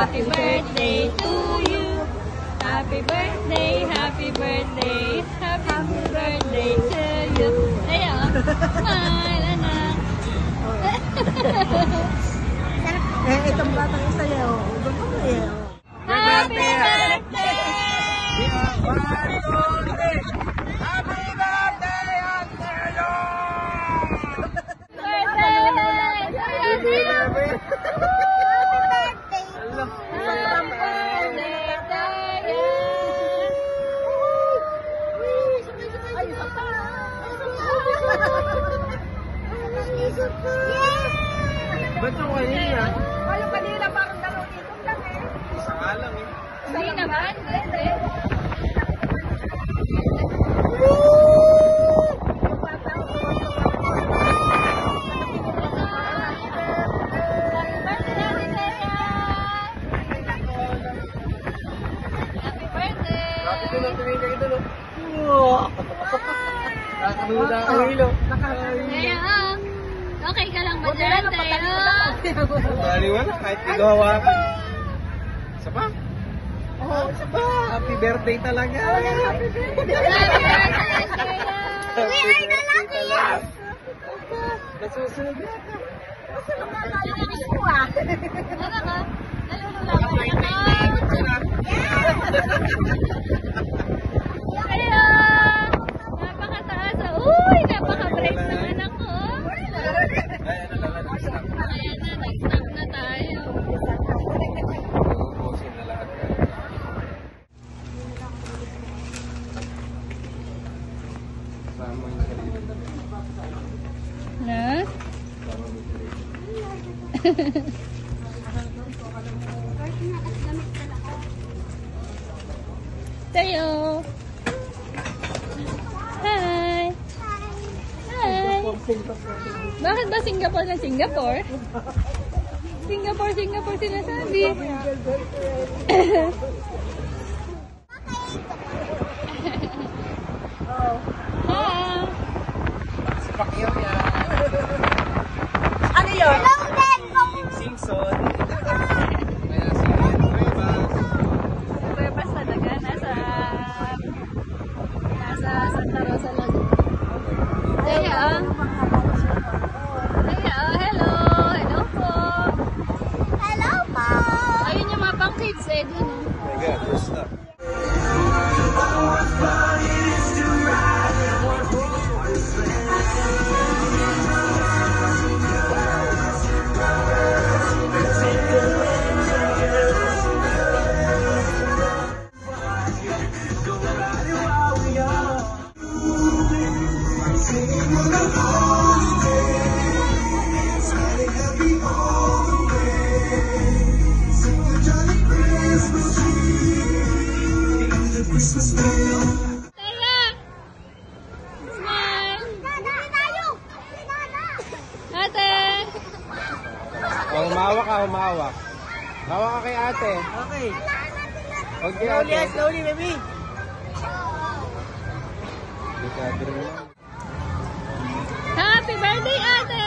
Happy birthday to you. Happy birthday, happy birthday, happy birthday to you. Ayan, smile, anak. Itong batang isa yun. Happy birthday! Ba't yung kanina? Walang kanina, parang dalawang ikot lang eh. Isa nga lang eh. Hindi naman, hindi. Bakit doon ang tumingin ka doon? Nakakamula ka ng ilo. Ayan, okay ka lang ba dyan, Tayo? Baliwala, kahit igawa ka. Isa pa? Oo, isa pa. Happy birthday talaga. Happy birthday. Happy birthday, Tayo! talaga. Nasusunod na ka. Ano ka? Nalulula ko na Kaya, napakataas. Uy, napaka-brave ng anak ko. Ayan na, nag-stop na tayo. Ubusin na lahat. Kasama yung sarili. Na? Tayo. Hi. Hi. Bakit ba Singapore na Singapore? Singapore sinasabi. Hi. Si Pacquiao yan. Ano yun? Simpson. Kaya si Nuevas. Nuevas talaga. Nasa Santa Rosa lang. Tayo. Hello. Hello po. Hello po! Ayun yung mga pang kids eh. Dun. Mega, first stop. Tara! Smile! Ate! Humawak ka, humawak. Hawak ka kay ate. Okay. Huwag kay ate. Slowly, baby. Happy birthday, ate!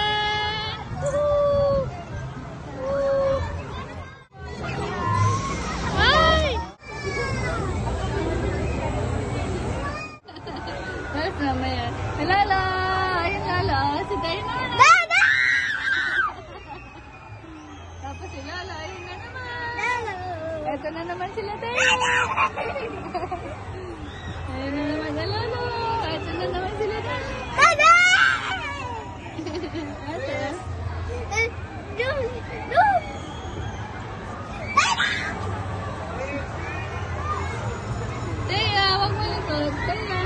Woohoo! Ay! Tapos mamaya. Lala! Ayun, Lala. Si Diana. Tapos si Lala. Ayun na naman. Eto na naman sila tayo. Ayun na naman na Lala. Eto na naman sila tayo. Ate. Taya, wag mo likod. Taya.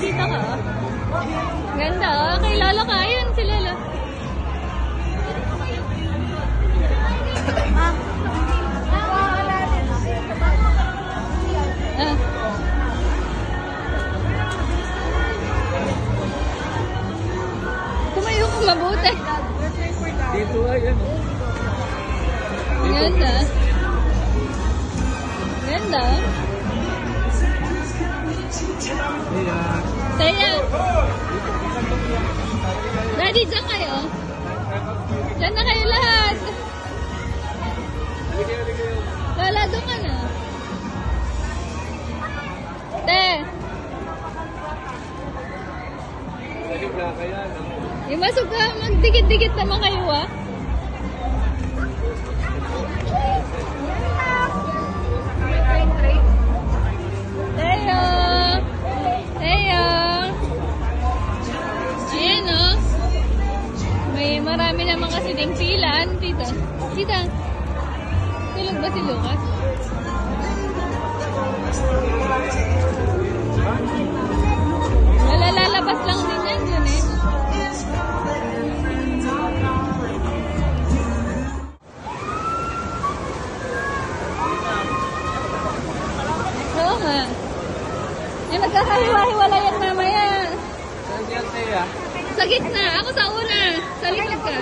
Nakikita ka. Ganda. Kay Lala ka. Ayun si Lala. Ah. Tumayo ka mabuti. Dito ay ano. Ganda. Ganda. Saya. Daddy, dyan kayo. Dyan na kayo lahat. Lala, doon ka na. Te. Imasok ka, magdikit-dikit naman kayo ah. Teo! Teo! Ayan o. May marami naman kasi ding pila. Ano tita? Tita? Tulog ba si Lucas? Lalabas lang din yan dun eh. Oo nga. Eh, magkakahiwa-hiwala yan mamaya. Saan yan, Tia? Sa gitna. Ako sa una. Sa likod ka.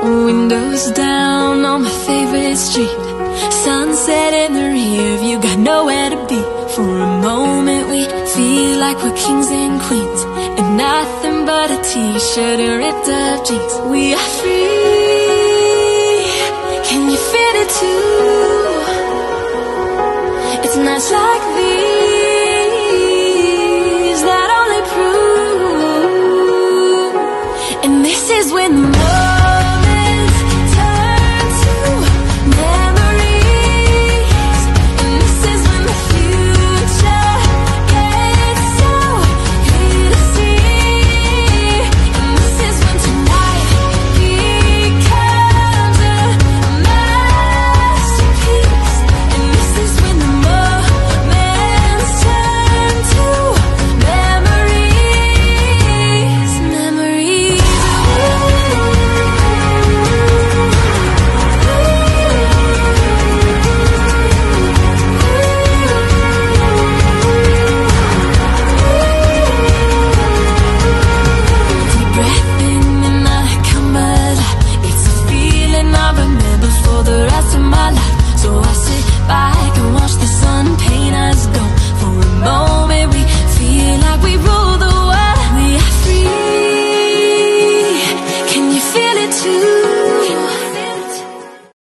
Windows down on my favorite street, sunset in the rear view, got nowhere to be. For a moment we feel like we're kings and queens, and nothing but a t-shirt and ripped up jeans. We are free, can you feel it too? It's nights like these that only prove, and this is when the